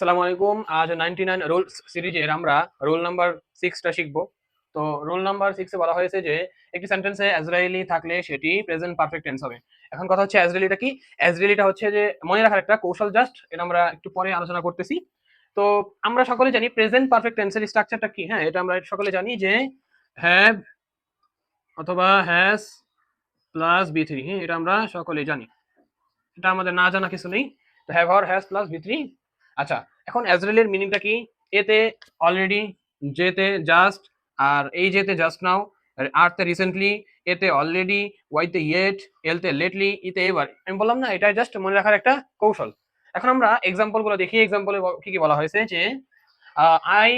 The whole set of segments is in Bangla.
আসসালামু আলাইকুম। আজ 99 রুলস সিরিজের আমরা রুল নাম্বার 6টা শিখবো। তো রুল নাম্বার 6 এ বলা হয়েছে যে একটি সেন্টেন্সে আজরাইলি থাকলে সেটি প্রেজেন্ট পারফেক্ট টেন্স হবে। এখন কথা হচ্ছে আজরাইলিটা কি? আজরাইলিটা হচ্ছে যে মনে রাখার একটা কৌশল, জাস্ট এটা আমরা একটু পরে আলোচনা করতেছি। তো আমরা সকলে জানি প্রেজেন্ট পারফেক্ট টেন্সের স্ট্রাকচারটা কি। হ্যাঁ, এটা আমরা সকলে জানি যে হ্যাভ অথবা হ্যাজ প্লাস বি থ্রি। হ্যাঁ, এটা আমরা সকলেই জানি। এটা আমাদের না জানা কিছু নেই। তো have or has plus V three. আচ্ছা, এখন অ্যাজরেলের মিনিংটা কি? এতে অলরেডি, যেতে জাস্ট, আর এই যেতে জাস্ট নাও, আরতে রিসেন্টলি, এতে অলরেডি, ওয়াইতে ইয়েট, এলতে লেটলি, ইতে এবার। আমি বললাম না, এটা জাস্ট মনে রাখার একটা কৌশল। এখন আমরা এক্সাম্পল গুলো দেখি। এক্সাম্পলে কি কি বলা হয়েছে যে I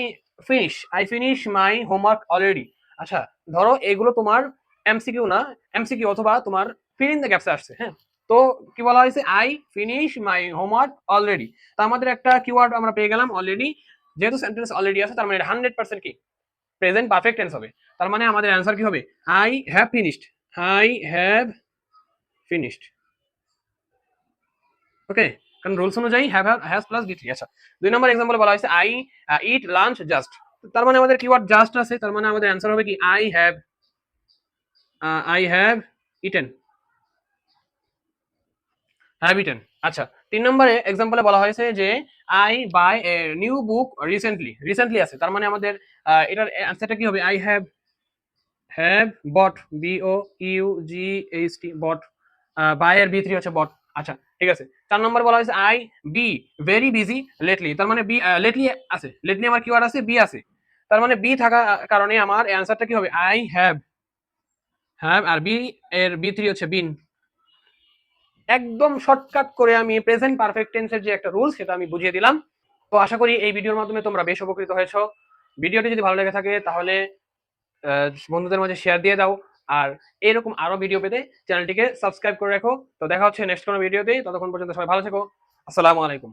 finish my homework already. আচ্ছা, ধরো এগুলো তোমার এমসিকিউ না, এমসিকিউ অথবা তোমার ফিল ইন দ্য গ্যাপসে আসছে। হ্যাঁ, তো কি বলা হয়েছে? I finish my homework already. তো আমাদের একটা কিওয়ার্ড আমরা পেয়ে গেলাম অলরেডি। যেহেতু সেন্টেন্স অলরেডি আছে, তার মানে এটা 100% কি প্রেজেন্ট পারফেক্ট টেন্স হবে। তার মানে আমাদের অ্যান্সার কি হবে? I have finished. I have finished. Okay, কারণ রুলস অনুযায়ী have has plus V three. আচ্ছা, 2 নম্বর এক্সাম্পলে বলা হয়েছে আই ইট লাঞ্চ জাস্ট। তার মানে আমাদের কিওয়ার্ড জাস্ট আছে, তার মানে আমাদের অ্যান্সার হবে কি I have eaten. Have eaten. আচ্ছা, 3 নম্বরে এক্সাম্পলে বলা হয়েছে যে I buy a new book recently. Recently আছে, তার মানে আমাদের এটার অ্যান্সারটা কি হবে? I have bought, BOUGHT, bought. Buy এর বি3 হচ্ছে বট। আচ্ছা, ঠিক আছে। 4 নম্বর বলা হয়েছে I be very busy lately. তার মানে বি লেটলি আছে, লেটলি আমার কিওয়ার্ড আছে, বি আছে। তার মানে বি থাকা কারণে আমার অ্যান্সারটা কি হবে? আই হ্যাভ হ্যাভ, আর বি এর বি3 হচ্ছে বিন। একদম শর্টকাট করে আমি প্রেজেন্ট পারফেক্ট টেন্সের যে একটা রুল, সেটা আমি বুঝিয়ে দিলাম। তো আশা করি এই ভিডিওর মাধ্যমে তোমরা বেশ উপকৃত হয়েছো। ভিডিওটি যদি ভালো লেগে থাকে তাহলে বন্ধুদের মাঝে শেয়ার দিয়ে দাও। আর এরকম আরো ভিডিও পেতে চ্যানেলটিকে সাবস্ক্রাইব করে রাখো। তো দেখা হচ্ছে নেক্সট কোনো ভিডিওতে। ততক্ষণ পর্যন্ত সবাই ভালো থেকো। আসসালামু আলাইকুম।